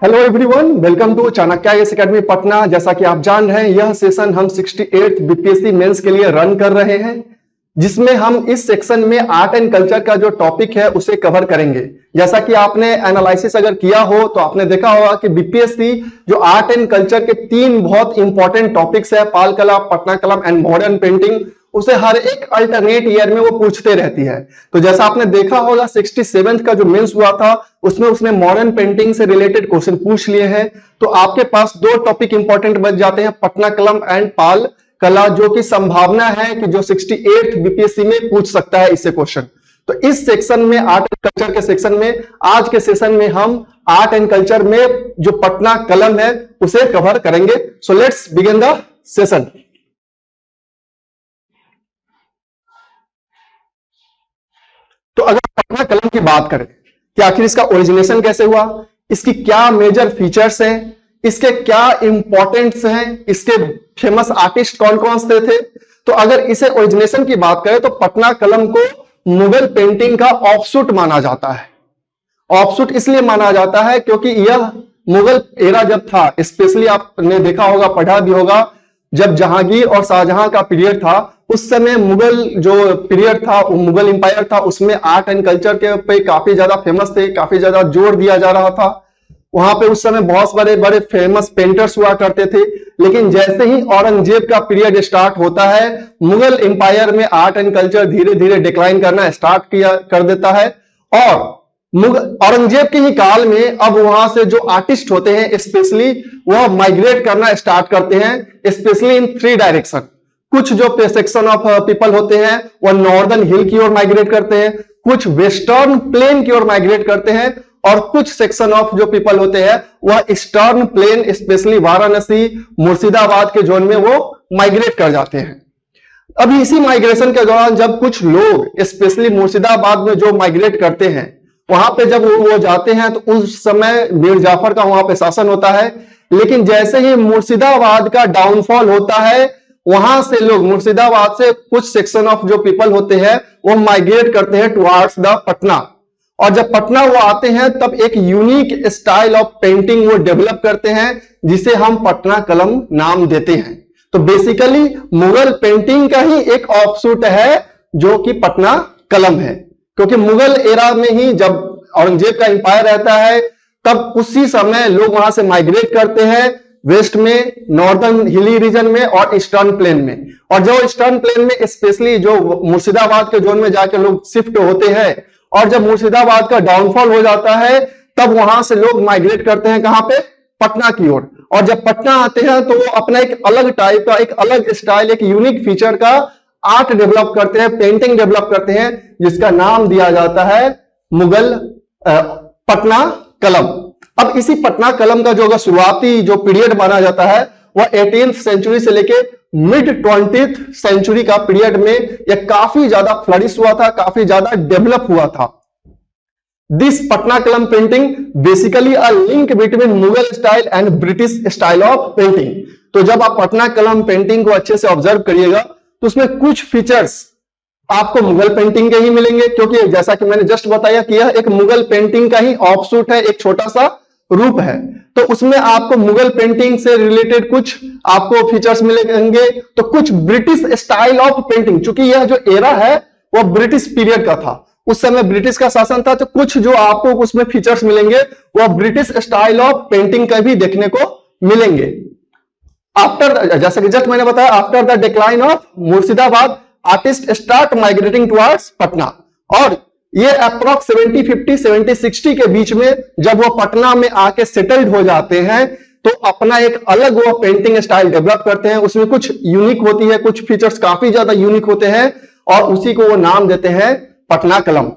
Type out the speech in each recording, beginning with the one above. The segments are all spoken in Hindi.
Hello everyone, welcome to Chanakya IAS academy Patna. जैसा कि आप जान रहे हैं, यह सेशन हम 68th बीपीएससी मेंस के लिए रन कर रहे हैं, जिसमें हम इस सेक्शन में आर्ट एंड कल्चर का जो टॉपिक है उसे कवर करेंगे। जैसा कि आपने एनालिसिस अगर किया हो तो आपने देखा होगा कि बीपीएससी जो आर्ट एंड कल्चर के तीन बहुत इंपॉर्टेंट टॉपिक्स है, पाल कला, पटना कलम एंड मॉडर्न पेंटिंग, उसे हर एक अल्टरनेट ईयर में वो पूछते रहती है। तो जैसा आपने देखा होगा 67th का जो मेंस हुआ था उसमें उसने मॉडर्न पेंटिंग से रिलेटेड क्वेश्चन पूछ लिए हैं। तो आपके पास दो टॉपिक इंपॉर्टेंट बच जाते हैं, पटना कलम एंड पाल कला, जो की संभावना है कि जो 68th बीपीएससी में पूछ सकता है इससे क्वेश्चन। तो इस सेक्शन में आर्ट एंड कल्चर के सेक्शन में आज के सेशन में हम आर्ट एंड कल्चर में जो पटना कलम है उसे कवर करेंगे। So let's begin the session. तो अगर पटना कलम की बात करें कि आखिर इसका ओरिजिनेशन कैसे हुआ, इसकी क्या मेजर फीचर्स हैं, इसके क्या इंपॉर्टेंट्स हैं, इसके फेमस आर्टिस्ट कौन कौन से थे। तो अगर इसे ओरिजिनेशन की बात करें तो पटना कलम को मुगल पेंटिंग का ऑफशूट माना जाता है। ऑफशूट इसलिए माना जाता है क्योंकि यह मुगल एरा जब था, स्पेशली आपने देखा होगा, पढ़ा भी होगा, जब जहांगीर और शाहजहां का पीरियड था, उस समय मुगल जो पीरियड था, मुगल इंपायर था, उसमें आर्ट एंड कल्चर के पे काफी ज्यादा फेमस थे, काफी ज्यादा जोर दिया जा रहा था। वहां पे उस समय बहुत बड़े बड़े फेमस पेंटर्स हुआ करते थे। लेकिन जैसे ही औरंगजेब का पीरियड स्टार्ट होता है, मुगल इंपायर में आर्ट एंड कल्चर धीरे धीरे डिक्लाइन करना स्टार्ट कर देता है। और औरंगजेब के ही काल में अब वहां से जो आर्टिस्ट होते हैं स्पेशली वह माइग्रेट करना स्टार्ट करते हैं, स्पेशली इन थ्री डायरेक्शन। कुछ जो सेक्शन ऑफ पीपल होते हैं वह नॉर्दर्न हिल की ओर माइग्रेट करते हैं, कुछ वेस्टर्न प्लेन की ओर माइग्रेट करते हैं, और कुछ सेक्शन ऑफ जो पीपल होते हैं वह eastern plane specially Varanasi, Murshidabad के जोन में वो माइग्रेट कर जाते हैं। अभी इसी माइग्रेशन के दौरान जब कुछ लोग स्पेशली मुर्शिदाबाद में जो माइग्रेट करते हैं, वहां पे जब वो जाते हैं तो उस समय मीर जाफर का वहां पे शासन होता है। लेकिन जैसे ही मुर्शिदाबाद का डाउनफॉल होता है, वहां से लोग, मुर्शिदाबाद से कुछ सेक्शन ऑफ जो पीपल होते हैं वो माइग्रेट करते हैं टुवार्ड्स द पटना। और जब पटना वो आते हैं तब एक यूनिक स्टाइल ऑफ पेंटिंग वो डेवलप करते हैं, जिसे हम पटना कलम नाम देते हैं। तो बेसिकली मुगल पेंटिंग का ही एक ऑफशूट है जो कि पटना कलम है, क्योंकि मुगल एरा में ही जब औरंगजेब का इंपायर रहता है तब उसी समय लोग वहां से माइग्रेट करते हैं वेस्ट में, नॉर्दर्न हिली रीजन में और ईस्टर्न प्लेन में। और जो ईस्टर्न प्लेन में स्पेशली जो मुर्शिदाबाद के जोन में जाके लोग शिफ्ट होते हैं, और जब मुर्शिदाबाद का डाउनफॉल हो जाता है तब वहां से लोग माइग्रेट करते हैं कहां पे, पटना की ओर। और जब पटना आते हैं तो वो अपना एक अलग टाइप का, एक अलग स्टाइल, एक यूनिक फीचर का आर्ट डेवलप करते हैं, पेंटिंग डेवलप करते हैं, जिसका नाम दिया जाता है मुगल पटना कलम। अब इसी पटना कलम का जो अगर शुरुआती जो पीरियड माना जाता है वह 18th सेंचुरी से लेके मिड 20th सेंचुरी का पीरियड में यह काफी ज्यादा फ्लरिश हुआ था, काफी ज्यादा डेवलप हुआ था। This Patna Kalam painting basically a link between Mughal style and British style of painting. तो जब आप पटना कलम पेंटिंग को अच्छे से ऑब्जर्व करिएगा तो उसमें कुछ फीचर्स आपको मुगल पेंटिंग के ही मिलेंगे, क्योंकि जैसा कि मैंने जस्ट बताया कि यह एक मुगल पेंटिंग का ही ऑफशूट है, एक छोटा सा रूप है। तो उसमें आपको मुगल पेंटिंग से रिलेटेड कुछ आपको फीचर्स मिलेंगे। तो कुछ ब्रिटिश स्टाइल ऑफ पेंटिंग, चूंकि यह जो एरा है वह ब्रिटिश पीरियड का था, उस समय ब्रिटिश का शासन था, तो कुछ जो आपको उसमें फीचर्स मिलेंगे वह ब्रिटिश स्टाइल ऑफ पेंटिंग का भी देखने को मिलेंगे। आफ्टर, जैसे कि जस्ट मैंने बताया, after the decline of Murshidabad artist start migrating towards Patna. और ये अप्रॉक्स 70, 50, 70, 60 के बीच में जब वो पटना में आके सेटल्ड हो जाते हैं तो अपना एक अलग वो पेंटिंग स्टाइल डेवलप करते हैं। उसमें कुछ यूनिक होती है, कुछ फीचर्स काफी ज्यादा यूनिक होते हैं, और उसी को वो नाम देते हैं पटना कलम।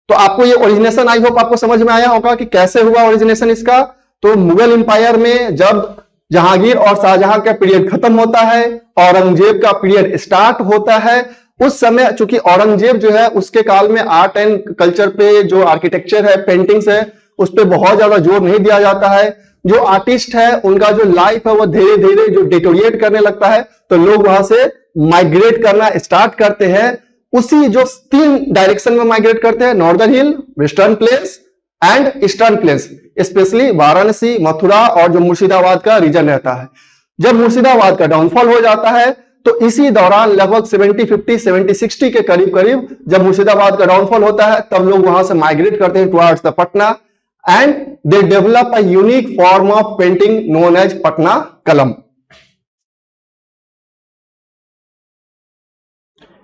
तो आपको ये ओरिजिनेशन आई होप आपको समझ में आया होगा कि कैसे हुआ ओरिजिनेशन इसका। तो मुगल इंपायर में जब जहांगीर और शाहजहां का पीरियड खत्म होता है, औरंगजेब का पीरियड स्टार्ट होता है, उस समय चूंकि औरंगजेब जो है उसके काल में आर्ट एंड कल्चर पे, जो आर्किटेक्चर है, पेंटिंग्स है, उस पर बहुत ज्यादा जोर नहीं दिया जाता है। जो आर्टिस्ट है उनका जो लाइफ है वो धीरे धीरे जो डिटोरिएट करने लगता है, तो लोग वहां से माइग्रेट करना स्टार्ट करते हैं। उसी जो तीन डायरेक्शन में माइग्रेट करते हैं, northern hill, western plains and eastern plains, specially Varanasi, Mathura और जो मुर्शिदाबाद का रीजन रहता है। जब मुर्शिदाबाद का डाउनफॉल हो जाता है तो इसी दौरान लगभग 70, 50, 70, 60 के करीब करीब जब मुर्शिदाबाद का डाउनफॉल होता है तब लोग वहां से माइग्रेट करते हैं towards the Patna and they develop a unique form of painting known as Patna Kalam.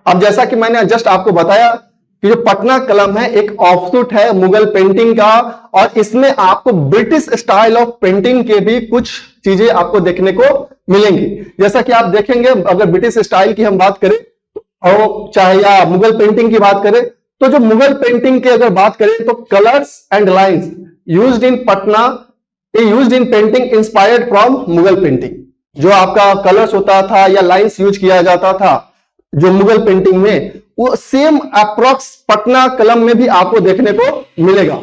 अब जैसा कि मैंने जस्ट आपको बताया कि जो पटना कलम है एक ऑफशूट है मुगल पेंटिंग का, और इसमें आपको ब्रिटिश स्टाइल ऑफ पेंटिंग के भी कुछ चीजें आपको देखने को मिलेंगी। जैसा कि आप देखेंगे, अगर ब्रिटिश स्टाइल की हम बात करें और चाहे या मुगल पेंटिंग की बात करें, तो जो मुगल पेंटिंग की अगर बात करें तो colours and lines used in Patna used in painting inspired from Mughal painting. जो आपका कलर्स होता था या लाइंस यूज किया जाता था जो मुगल पेंटिंग में, वो सेम अप्रॉक्स पटना कलम में भी आपको देखने को मिलेगा।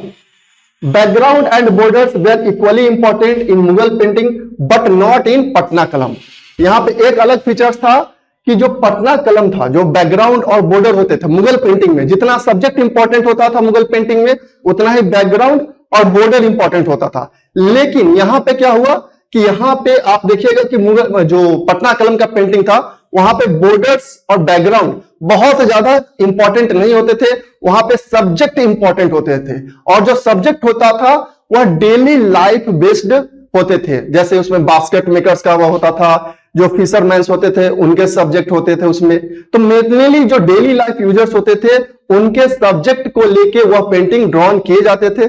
Background and borders were equally important in Mughal painting but not in Patna Kalam. यहां पे एक अलग फीचर्स था कि जो पटना कलम था, जो बैकग्राउंड और बॉर्डर होते थे मुगल पेंटिंग में, जितना सब्जेक्ट इंपॉर्टेंट होता था मुगल पेंटिंग में उतना ही बैकग्राउंड और बॉर्डर इंपॉर्टेंट होता था। लेकिन यहां पे क्या हुआ कि यहां पे आप देखिएगा कि मुगल जो पटना कलम का पेंटिंग था वहां पे बॉर्डर्स और बैकग्राउंड बहुत ज्यादा इंपॉर्टेंट नहीं होते थे, वहां पे सब्जेक्ट इंपॉर्टेंट होते थे, और जो सब्जेक्ट होता था वह डेली लाइफ बेस्ड होते थे। जैसे उसमें बास्केट मेकर्स का वह होता था, जो फिशरमैन्स होते थे उनके सब्जेक्ट होते थे उसमें। तो मेनली जो डेली लाइफ यूजर्स होते थे उनके सब्जेक्ट को लेके वह पेंटिंग ड्रॉन किए जाते थे।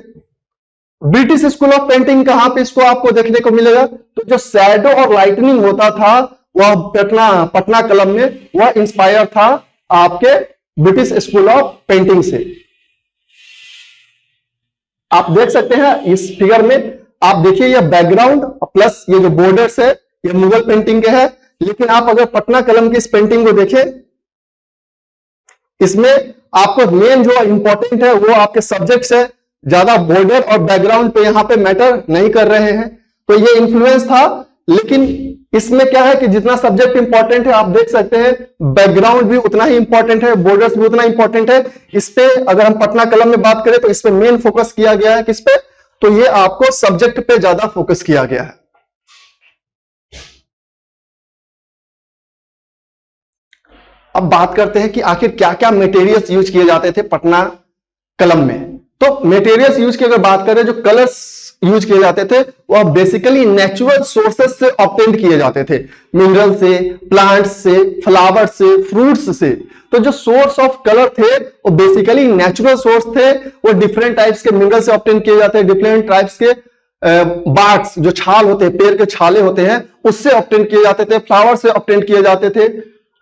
ब्रिटिश स्कूल ऑफ पेंटिंग कहां पे इसको आपको देखने को मिलेगा, तो जो शैडो और लाइटनिंग होता था वह पटना कलम में वह इंस्पायर था आपके ब्रिटिश स्कूल ऑफ पेंटिंग से। आप देख सकते हैं इस फिगर में, आप देखिए यह बैकग्राउंड प्लस ये जो बॉर्डर्स है ये मुगल पेंटिंग के है। लेकिन आप अगर पटना कलम की इस पेंटिंग को देखें, इसमें आपको मेन जो इंपॉर्टेंट है वो आपके सब्जेक्ट्स है, ज्यादा बॉर्डर और बैकग्राउंड पे यहां पे मैटर नहीं कर रहे हैं। तो ये इन्फ्लुएंस था। लेकिन इसमें क्या है कि जितना सब्जेक्ट इंपॉर्टेंट है आप देख सकते हैं बैकग्राउंड भी उतना ही इंपॉर्टेंट है, बॉर्डर्स भी उतना इंपॉर्टेंट है। इस पे अगर हम पटना कलम में बात करें तो इस पे मेन फोकस किया गया है, किस पे, तो ये आपको सब्जेक्ट पे ज्यादा फोकस किया गया है। अब बात करते हैं कि आखिर क्या क्या मटेरियल्स यूज किए जाते थे पटना कलम में। तो मटेरियल्स यूज की अगर बात करें, जो कलर्स यूज किए जाते थे वह बेसिकली नेचुरल सोर्सेस से ऑब्टेन किए जाते थे, मिनरल से, प्लांट्स से, फ्लावर्स से, फ्रूट्स से। तो जो सोर्स ऑफ कलर थे वो बेसिकली नेचुरल सोर्स थे, वो डिफरेंट टाइप्स के मिनरल से ऑब्टेन किए जाते हैं, डिफरेंट टाइप्स के बार्क्स जो छाल होते हैं, पेड़ के छाले होते हैं उससे ऑब्टेन किए जाते थे, फ्लावर से ऑब्टेन किए जाते थे।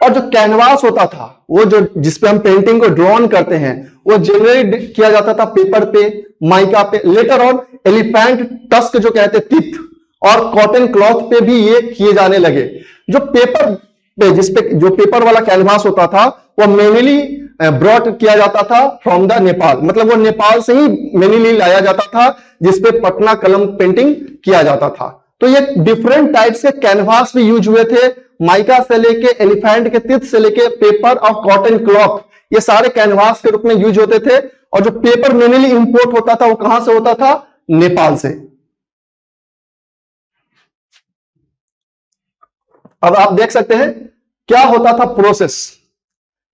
और जो कैनवास होता था वो जो जिसपे हम पेंटिंग को ड्रॉन करते हैं वो जनरली किया जाता था पेपर पे, माइका पे, लेटर ऑन एलिफेंट टस्क जो कहते हैं तित, और कॉटन क्लॉथ पे भी ये किए जाने लगे। जो पेपर पे जिसपे जो पेपर वाला कैनवास होता था वो मेनली ब्रॉट किया जाता था फ्रॉम द नेपाल, मतलब वो नेपाल से ही मेनली लाया जाता था जिसपे पटना कलम पेंटिंग किया जाता था। तो ये डिफरेंट टाइप्स के कैनवास भी यूज हुए थे, माइका से लेके एलिफेंट के तित से लेके पेपर और कॉटन क्लॉथ, ये सारे कैनवास के रूप में यूज होते थे। और जो पेपर मेनली इंपोर्ट होता था वो कहां से होता था, नेपाल से। अब आप देख सकते हैं क्या होता था प्रोसेस,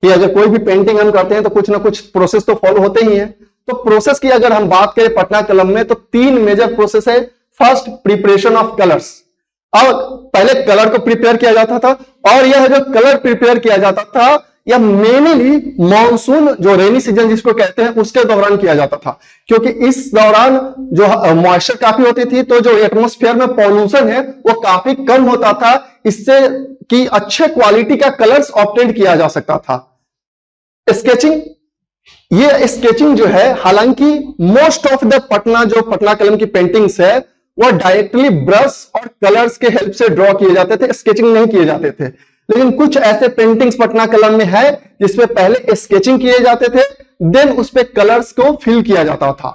कि अगर कोई भी पेंटिंग हम करते हैं तो कुछ ना कुछ प्रोसेस तो फॉलो होते ही है। तो प्रोसेस की अगर हम बात करें पटना कलम में तो 3 मेजर प्रोसेस है। First, preparation of colours. अब पहले कलर को प्रिपेयर किया जाता था, और यह जो कलर प्रिपेयर किया जाता था यह मेनली मॉनसून जो रेनी सीजन जिसको कहते हैं उसके दौरान किया जाता था, क्योंकि इस दौरान जो मॉइस्चर काफी होती थी तो जो एटमॉस्फेयर में पॉल्यूशन है वो काफी कम होता था, इससे कि अच्छे क्वालिटी का कलर्स ऑब्टेन किया जा सकता था। स्केचिंग, ये स्केचिंग जो है, हालांकि मोस्ट ऑफ द पटना कलम की पेंटिंग्स है वो डायरेक्टली ब्रश और कलर्स के हेल्प से ड्रॉ किए जाते थे, स्केचिंग नहीं किए जाते थे। लेकिन कुछ ऐसे पेंटिंग्स पटना कलम में है जिसपे पहले स्केचिंग किए जाते थे, देन उस पे कलर्स को फिल किया जाता था।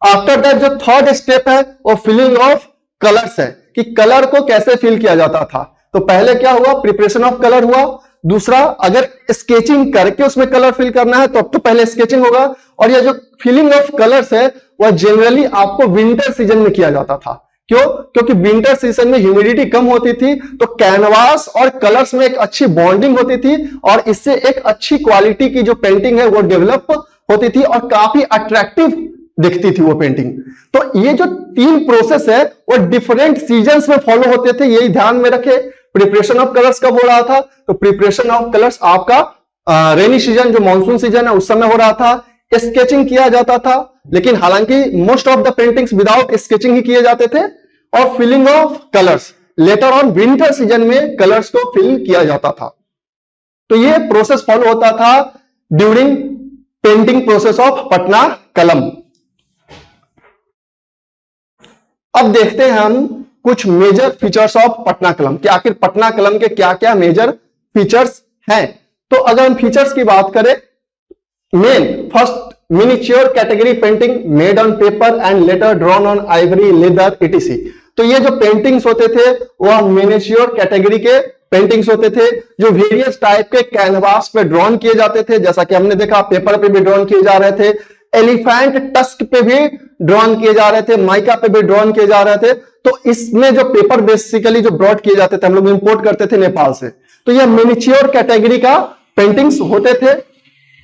आफ्टर दैट जो थर्ड स्टेप है वो फिलिंग ऑफ कलर्स है, कि कलर को कैसे फिल किया जाता था। तो पहले क्या हुआ, प्रिपरेशन ऑफ कलर हुआ। दूसरा, अगर स्केचिंग करके उसमें कलर फिल करना है तो अब तो पहले स्केचिंग होगा, और ये जो फिलिंग ऑफ कलर्स है वह जनरली आपको विंटर सीजन में किया जाता था। क्यों? क्योंकि विंटर सीजन में ह्यूमिडिटी कम होती थी, तो कैनवास और कलर्स में एक अच्छी बॉन्डिंग होती थी और इससे एक अच्छी क्वालिटी की जो पेंटिंग है वो डेवलप होती थी और काफी अट्रैक्टिव दिखती थी वो पेंटिंग। तो ये जो 3 प्रोसेस है वो डिफरेंट सीजन्स में फॉलो होते थे, यही ध्यान में रखे। प्रिपरेशन ऑफ कलर्स कब हो रहा था? तो प्रिपरेशन ऑफ कलर्स आपका रेनी सीजन, जो मानसून सीजन है, उस समय हो रहा था। स्केचिंग किया जाता था, लेकिन हालांकि most of the paintings without sketching ही किए जाते थे। और filling of colours later on winter season में कलर्स को फिल किया जाता था। तो ये प्रोसेस फॉलो होता था during painting process of Patna Kalam. अब देखते हैं हम कुछ मेजर फीचर्स ऑफ पटना कलम कि आखिर पटना कलम के क्या क्या मेजर फीचर्स हैं। तो अगर हम फीचर्स की बात करें, main first miniature category painting made on paper and later drawn on Ivory leather etc। तो ये जो पेंटिंग्स होते थे वह मिनिएचर कैटेगरी के पेंटिंग्स होते थे, जो वेरियस टाइप के कैनवास पे ड्रॉन किए जाते थे, जैसा कि हमने देखा पेपर पे भी ड्रॉन किए जा रहे थे, एलिफेंट टस्क पे भी ड्रॉन किए जा रहे थे, माइका पे भी ड्रॉन किए जा रहे थे। तो इसमें जो पेपर बेसिकली जो ब्रॉड किए जाते थे, हम लोग इंपोर्ट करते थे नेपाल से, तो यह मिनिएचर कैटेगरी का पेंटिंग्स होते थे।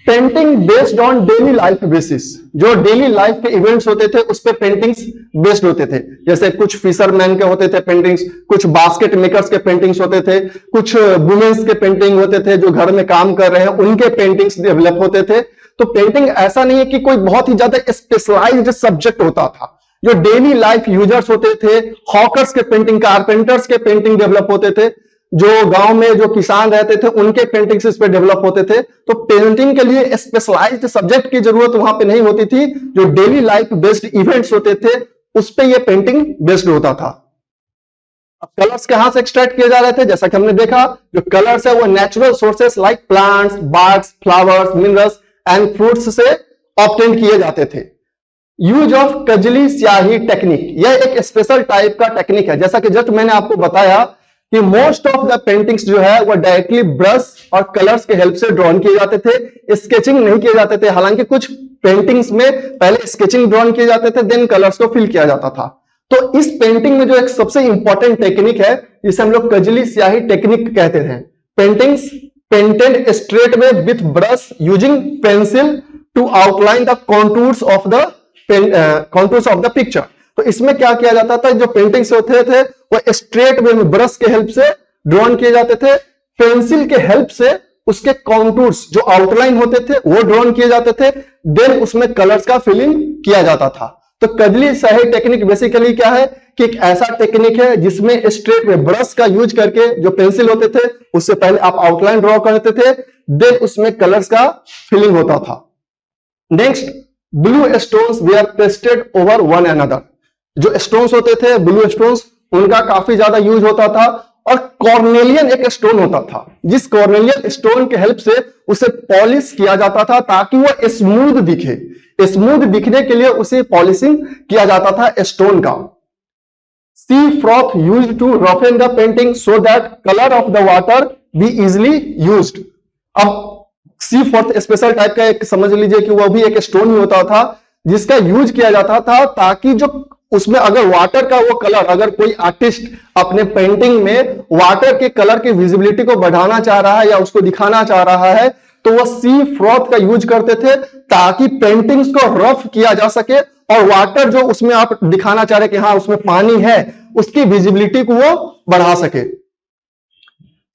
Painting based on daily life basis, जो डेली लाइफ के इवेंट्स होते थे उस पे पेंटिंग्स बेस्ड होते थे। जैसे कुछ फिशरमैन के होते थे पेंटिंग्स, कुछ बास्केट मेकर्स के पेंटिंग्स होते थे, कुछ वुमेन्स के पेंटिंग होते थे, जो घर में काम कर रहे हैं उनके पेंटिंग्स डेवलप होते थे। तो पेंटिंग ऐसा नहीं है कि कोई बहुत ही ज्यादा स्पेशलाइज्ड सब्जेक्ट होता था। जो डेली लाइफ यूजर्स होते थे, हॉकर्स के पेंटिंग, कारपेंटर्स के पेंटिंग डेवलप होते थे, जो गांव में जो किसान रहते थे उनके पेंटिंग्स इस पे डेवलप होते थे। तो पेंटिंग के लिए स्पेशलाइज्ड सब्जेक्ट की जरूरत वहां पे नहीं होती थी। जो डेली लाइफ बेस्ड इवेंट्स होते थे उस पे ये पेंटिंग बेस्ड होता था। अब कलर्स कहां से एक्सट्रैक्ट किए जा रहे थे? जैसा कि हमने देखा, जो कलर्स है वो natural sources like plants, birds, flowers, minerals and fruits से ऑब्टेन किए जाते थे। यूज ऑफ कजली स्याही टेक्निक, यह एक स्पेशल टाइप का टेक्निक है। जैसा कि जस्ट मैंने आपको बताया कि मोस्ट ऑफ द पेंटिंग्स जो है वो डायरेक्टली ब्रश और कलर्स के हेल्प से ड्रॉन किए जाते थे, स्केचिंग नहीं किए जाते थे। हालांकि कुछ पेंटिंग्स में पहले स्केचिंग ड्रॉन किए जाते थे, देन कलर्स को फिल किया जाता था। तो इस पेंटिंग में जो एक सबसे इंपॉर्टेंट टेक्निक है जिसे हम लोग कजली स्याही टेक्निक कहते हैं। पेंटिंग्स पेंटेड स्ट्रेट में with brush using pencil to outline the contours of the picture. तो इसमें क्या किया जाता था, जो पेंटिंग्स होते थे वो स्ट्रेट वे में ब्रश के हेल्प से ड्रॉन किए जाते थे, पेंसिल के हेल्प से उसके कॉन्टूर्स जो आउटलाइन होते थे वो ड्रॉन किए जाते थे, देन उसमें कलर्स का फिलिंग किया जाता था। तो कजली स्याही टेक्निक बेसिकली क्या है कि एक ऐसा टेक्निक है जिसमें स्ट्रेट में ब्रश का यूज करके जो पेंसिल होते थे उससे पहले आप आउटलाइन ड्रॉ करते थे, देन उसमें कलर्स का फिलिंग होता था। Next, blue stones they are pasted over one another. जो स्टोन्स होते थे ब्लू स्टोन्स, उनका काफी ज्यादा यूज होता था। और कॉर्नेलियन एक स्टोन होता था, जिस कॉर्नेलियन स्टोन के हेल्प से उसे पॉलिश किया जाता था ताकि वह स्मूथ दिखे। स्मूथ दिखने के लिए उसे पॉलिशिंग किया जाता था स्टोन का। Sea froth used to roughen the painting so that colour of the water be easily used. अब सी फ्रॉथ स्पेशल टाइप का एक समझ लीजिए कि वह भी एक स्टोन ही होता था जिसका यूज किया जाता था ताकि जो उसमें अगर वाटर का वो कलर, अगर कोई आर्टिस्ट अपने पेंटिंग में वाटर के कलर की विजिबिलिटी को बढ़ाना चाह रहा है या उसको दिखाना चाह रहा है तो वह सी फ्रॉथ का यूज करते थे ताकि पेंटिंग्स को रफ किया जा सके और वाटर जो उसमें आप दिखाना चाह रहे कि हाँ उसमें पानी है उसकी विजिबिलिटी को वो बढ़ा सके।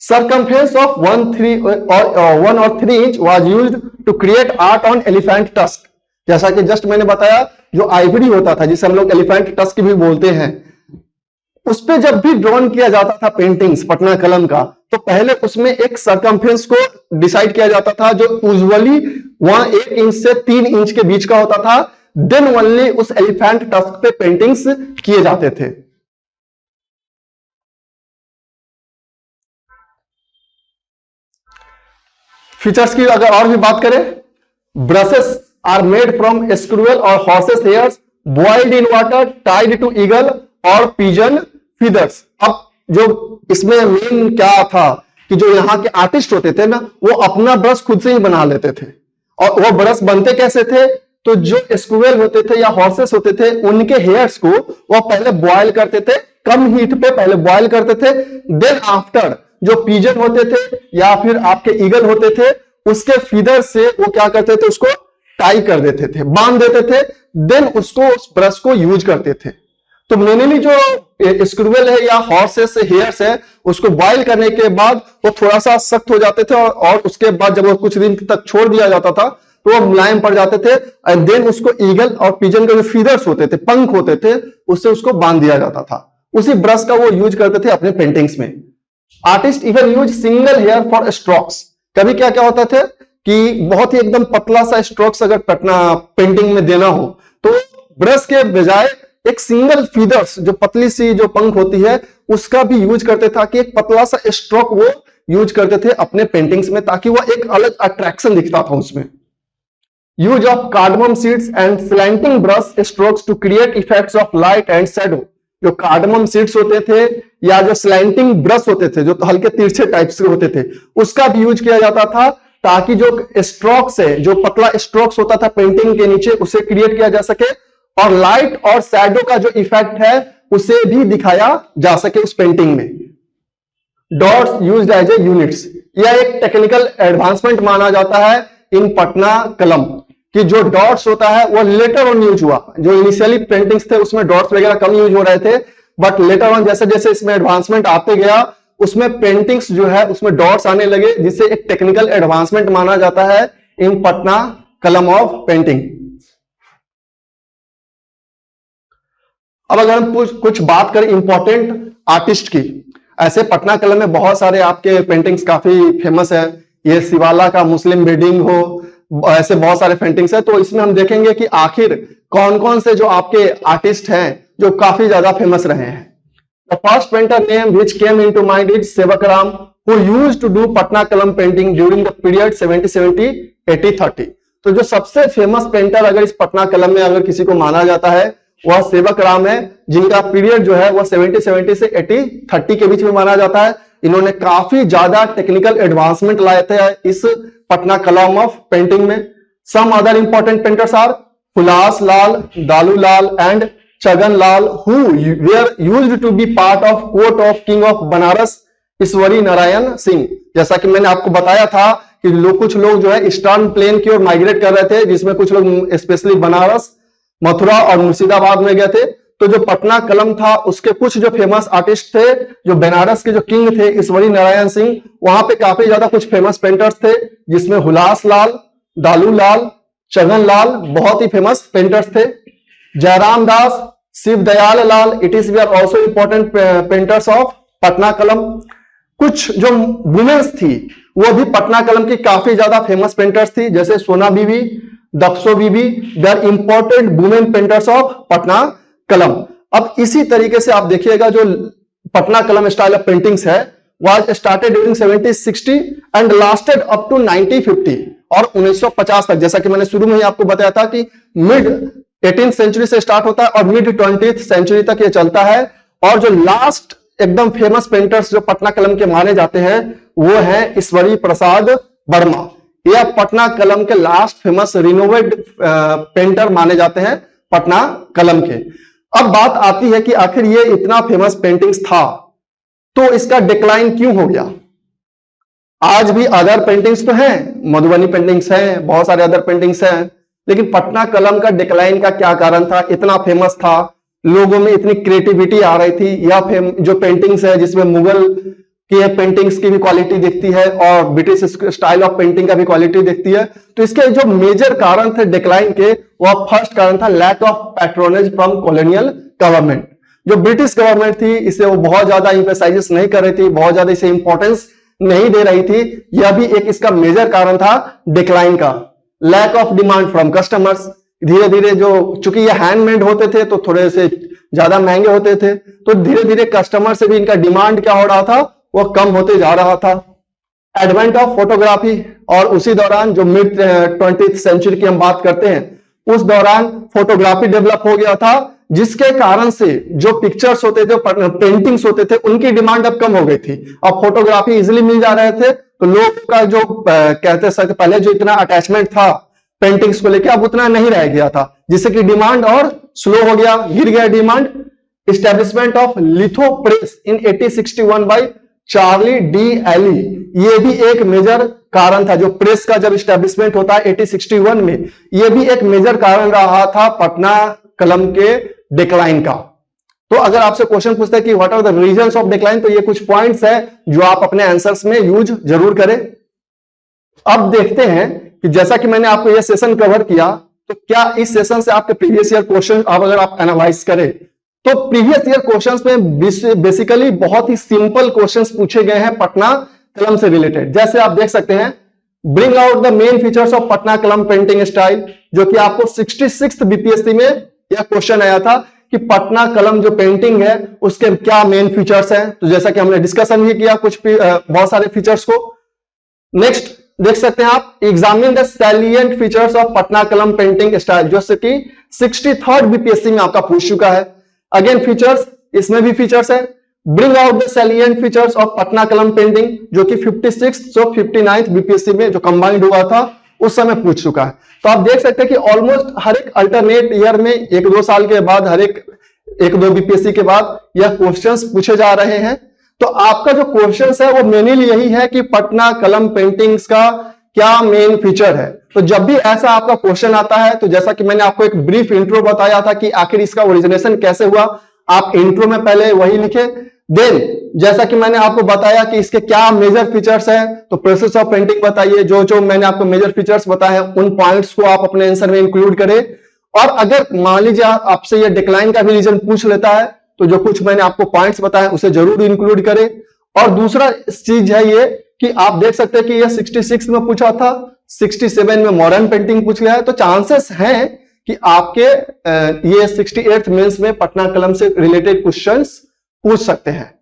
Circumference of 1 or 3 inch was used to create art on elephant tusk। जैसा कि जस्ट मैंने बताया, जो आइवरी होता था जिसे हम लोग एलिफेंट टस्क भी बोलते हैं, उस पे जब भी ड्रॉन किया जाता था पेंटिंग्स पटना कलम का, तो पहले उसमें एक सरकमफ्रेंस को डिसाइड किया जाता था जो यूजुअली वहां 1 इंच से 3 इंच के बीच का होता था। देन ओनली उस एलिफेंट टस्क पे पेंटिंग्स किए जाते थे। फीचर्स की अगर और भी बात करें, brushes are made from squirrel और horses hairs boiled in water tied to eagle और पिजन फीदर्स। अब जो इसमें मेन क्या था कि जो यहाँ के आर्टिस्ट होते थे ना, वो अपना ब्रश खुद से ही बना लेते थे। और वो ब्रश बनते कैसे थे तो जो स्क्विरल होते थे या हॉर्सेस होते थे उनके हेयर्स को वो पहले बॉयल करते थे, कम हीट पे पहले बॉयल करते थे, देन आफ्टर जो पिजन होते थे या फिर आपके ईगल होते थे उसके फीदर से वो क्या करते थे, उसको टाई कर देते थे, बांध देते थे, देन उसको उस ब्रश को यूज करते थे। तो मेनली जो स्क्रूवेल है या हॉर्सेस हेयर्स है उसको बॉयल करने के बाद वो थोड़ा सा सख्त हो जाते थे और उसके बाद जब वो कुछ दिन तक छोड़ दिया जाता था तो वो मुलायम पड़ जाते थे, एंड देन उसको ईगल और पिजन के जो फीदर्स होते थे, पंख होते थे, उससे उसको बांध दिया जाता था। उसी ब्रश का वो यूज करते थे अपने पेंटिंग्स में। Artist even use single here for strokes. कभी क्या क्या होता था कि बहुत ही एकदम पतला सा स्ट्रोक्स अगर पेंटिंग में देना हो तो ब्रश के बजाय एक सिंगल फीदर्स जो पतली सी जो पंख होती है उसका भी यूज करते था कि एक पतला सा स्ट्रोक वो यूज करते थे अपने पेंटिंग्स में, ताकि वो एक अलग अट्रैक्शन दिखता था उसमें। Use of cardamom seeds and slanting brush strokes to create effects of light and shadow. जो कार्डमम सीड्स होते थे या जो स्लैंटिंग ब्रश होते थे जो हल्के तिरछे टाइप्स के होते थे उसका भी यूज किया जाता था, ताकि जो स्ट्रोक्स है, जो पतला स्ट्रोक्स होता था पेंटिंग के नीचे, उसे क्रिएट किया जा सके और लाइट और शैडो का जो इफेक्ट है उसे भी दिखाया जा सके उस पेंटिंग में। Dots used as a units. यह एक टेक्निकल एडवांसमेंट माना जाता है इन पटना कलम कि जो डॉट्स होता है वो लेटर ऑन यूज हुआ। जो इनिशियली पेंटिंग्स थे उसमें डॉट्स वगैरह कम यूज हो रहे थे, बट लेटर ऑन जैसे जैसे इसमें एडवांसमेंट आते गया उसमें पेंटिंग्स जो है उसमें डॉट्स आने लगे, जिससे एक टेक्निकल एडवांसमेंट माना जाता है इन पटना कलम ऑफ पेंटिंग। अब अगर हम कुछ बात करें इंपॉर्टेंट आर्टिस्ट की, ऐसे पटना कलम में बहुत सारे आपके पेंटिंग्स काफी फेमस है। ये शिवाला का मुस्लिम वेडिंग हो, ऐसे बहुत सारे पेंटिंग्स है। तो इसमें हम देखेंगे कि आखिर कौन कौन से जो आपके आर्टिस्ट हैं जो काफी ज्यादा फेमस रहे हैं। The first painter name which came into mind is Sewakram, who used to do Patna Kalam painting during the period 70-70 80-30। तो जो सबसे फेमस पेंटर अगर इस पटना कलम में अगर किसी को माना जाता है वह सेवक राम है, जिनका पीरियड जो है वह 70-70 से 80-30 के बीच में माना जाता है। इन्होंने काफी ज्यादा टेक्निकल एडवांसमेंट लाए थे इस पटना कलम ऑफ पेंटिंग में। Some other important painters are Hulas Lal, Dalu Lal and Chhagan Lal, who were used to be part of court of king of Banaras Ishwari Narayan Singh. जैसा कि मैंने आपको बताया था कि कुछ लोग जो है ईस्टर्न प्लेन की ओर माइग्रेट कर रहे थे, जिसमें कुछ लोग स्पेशली बनारस, मथुरा और मुर्शिदाबाद में गए थे। तो जो पटना कलम था उसके कुछ जो फेमस आर्टिस्ट थे, जो बनारस के जो किंग थे ईश्वरी नारायण सिंह, वहां पे काफी ज्यादा कुछ फेमस पेंटर्स थे, जिसमें हुलास लाल, दालू लाल, छगन लाल बहुत ही फेमस पेंटर्स थे। Jairam Das, Shiv Dayal Lal, it is we are also important painters of Patna Kalam. कुछ जो वुमेन्स थी वो भी पटना कलम की काफी ज्यादा फेमस पेंटर्स थी, जैसे Sona Bibi, Daksho Bibi, they are important women painters of Patna Kalam. अब इसी तरीके से आप देखिएगा जो Patna Kalam style of paintings है was started during 70-60 and lasted up to 1950 और 1950 तक। जैसा कि मैंने शुरू में ही आपको बताया था कि मिड 18th सेंचुरी से स्टार्ट होता है और मिड 20th सेंचुरी तक ये चलता है। और जो लास्ट एकदम फेमस पेंटर्स जो पटना कलम के माने जाते हैं वो है ईश्वरी प्रसाद वर्मा। यह पटना कलम के लास्ट फेमस रिनोवेट पेंटर माने जाते हैं पटना कलम के। अब बात आती है कि आखिर ये इतना फेमस पेंटिंग्स था तो इसका डिक्लाइन क्यों हो गया। आज भी अदर पेंटिंग्स तो हैं, मधुबनी पेंटिंग्स हैं, बहुत सारे अदर पेंटिंग्स हैं, लेकिन पटना कलम का डिक्लाइन का क्या कारण था। इतना फेमस था, लोगों में इतनी क्रिएटिविटी आ रही थी। यह जो पेंटिंग्स है जिसमें मुगल की पेंटिंग्स की भी क्वालिटी दिखती है और ब्रिटिश स्टाइल ऑफ पेंटिंग का भी क्वालिटी दिखती है। तो इसके जो मेजर कारण थे डिक्लाइन के, वह फर्स्ट कारण था lack of patronage from colonial government. जो ब्रिटिश गवर्नमेंट थी इसे वो बहुत ज्यादा इंफेसाइज नहीं कर रही थी, बहुत ज्यादा इसे इंपॉर्टेंस नहीं दे रही थी। यह भी एक इसका मेजर कारण था डिक्लाइन का। Lack of demand from customers, धीरे धीरे जो चूंकि ये हैंडमेड होते थे तो थोड़े से ज्यादा महंगे होते थे, तो धीरे धीरे कस्टमर से भी इनका डिमांड क्या हो रहा था, वो कम होते जा रहा था। एडवेंट ऑफ फोटोग्राफी, और उसी दौरान जो मिड 20th सेंचुरी की हम बात करते हैं उस दौरान फोटोग्राफी डेवलप हो गया था, जिसके कारण से जो पिक्चर्स होते थे, पेंटिंग्स होते थे, उनकी डिमांड अब कम हो गई थी। अब फोटोग्राफी इजिली मिल जा रहे थे तो लोग का जो कहते सकते पहले जो इतना अटैचमेंट था पेंटिंग्स को लेकर अब उतना नहीं रह गया था, जिससे कि डिमांड और स्लो हो गया, गिर गया demand. Establishment of litho press in 1861 by Charlie D Ely, ये भी एक मेजर कारण था। जो प्रेस का जब एस्टेब्लिशमेंट होता है 1861 में, ये भी एक मेजर कारण रहा था पटना कलम के डिक्लाइन का। तो अगर आपसे क्वेश्चन पूछता है कि what are the reasons of decline, तो ये कुछ पॉइंट्स है जो आप अपने आंसर्स में यूज जरूर करें। अब देखते हैं कि जैसा कि मैंने आपको ये सेशन कवर किया, तो क्या इस सेशन से आपके प्रीवियस ईयर क्वेश्चन अगर आप एनालाइज करें, तो प्रीवियस ईयर क्वेश्चंस में बेसिकली बहुत ही सिंपल क्वेश्चंस पूछे गए हैं पटना कलम से रिलेटेड। जैसे आप देख सकते हैं, bring out the main features of Patna Kalam painting style, जो कि आपको 66 बीपीएससी में यह क्वेश्चन आया था कि पटना कलम जो पेंटिंग है उसके क्या मेन फीचर्स हैं। तो जैसा कि हमने डिस्कशन भी किया कुछ बहुत सारे फीचर्स को। नेक्स्ट देख सकते हैं आप, examine the salient features of Patna Kalam painting style, जो कि 63rd बीपीएससी में आपका पूछ चुका है। अगेन फीचर्स, इसमें भी फीचर्स है। Bring out the salient features of Patna Kalam painting, जो कि 56th और 59th बीपीएससी में जो कंबाइंड हुआ था उस समय पूछ चुका है। तो आप देख सकते हैं कि ऑलमोस्ट हर एक अल्टरनेट ईयर में 1-2 साल के बाद, हर एक 2 बीपीएससी के बाद यह क्वेश्चंस पूछे जा रहे हैं। तो आपका जो क्वेश्चंस है वो मेनली यही है कि पटना कलम पेंटिंग्स का क्या मेन फीचर है। तो जब भी ऐसा आपका क्वेश्चन आता है, तो जैसा कि मैंने आपको एक ब्रीफ इंट्रो बताया था कि आखिर इसका ओरिजिनेशन कैसे हुआ, आप इंट्रो में पहले वही लिखे। देन जैसा कि मैंने आपको बताया कि इसके क्या मेजर फीचर्स हैं, तो प्रोसेस ऑफ पेंटिंग बताइए। जो मैंने आपको मेजर फीचर्स बताए हैं उन पॉइंट्स को आप अपने आंसर में इंक्लूड करें। और अगर मान लीजिए आपसे ये डिक्लाइन का भी रीजन पूछ लेता है, तो जो कुछ मैंने आपको पॉइंट्स बताए उसे जरूर इंक्लूड करें। और दूसरा चीज है ये कि आप देख सकते हैं कि यह 66 में पूछा था, 67 में मॉडर्न पेंटिंग पूछ गया है। तो चांसेस हैं कि आपके ये 68th मेंस में पटना कलम से रिलेटेड क्वेश्चंस पूछ सकते हैं।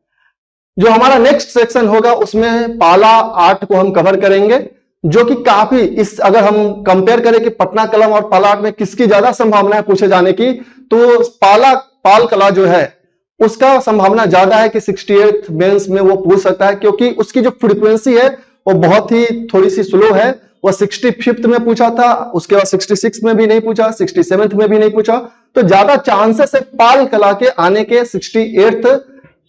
जो हमारा नेक्स्ट सेक्शन होगा उसमें पाला आर्ट को हम कवर करेंगे, जो कि काफी अगर हम कंपेयर करें कि पटना कलम और पाला आर्ट में किसकी ज्यादा संभावना है पूछे जाने की, तो पाल कला जो है उसका संभावना ज्यादा है कि 68th मेंस में वो पूछ सकता है, क्योंकि उसकी जो फ्रीक्वेंसी है वो बहुत ही थोड़ी सी स्लो है। वो 65th में पूछा था, उसके बाद 66 में भी नहीं पूछा, 67th में भी नहीं पूछा। तो ज्यादा चांसेस है पाल कला के आने के 68th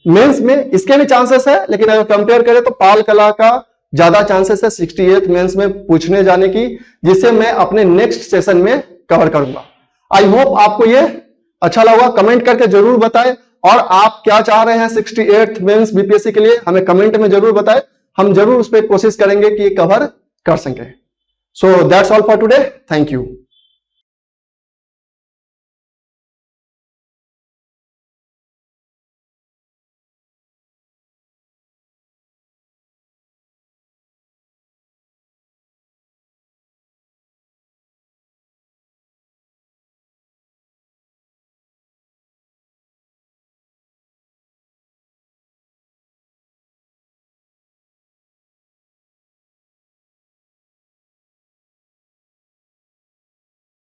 मेंस में। इसके भी चांसेस है, लेकिन अगर कंपेयर करें तो पाल कला का ज्यादा चांसेस है 68th मेंस में पूछने जाने की, जिसे मैं अपने नेक्स्ट सेशन में कवर करूंगा। आई होप आपको ये अच्छा लगा। कमेंट करके जरूर बताएं, और आप क्या चाह रहे हैं 68th मेंस बीपीएससी के लिए हमें कमेंट में जरूर बताएं। हम जरूर उस पर कोशिश करेंगे कि कवर कर सकें। So that's all for today. Thank you.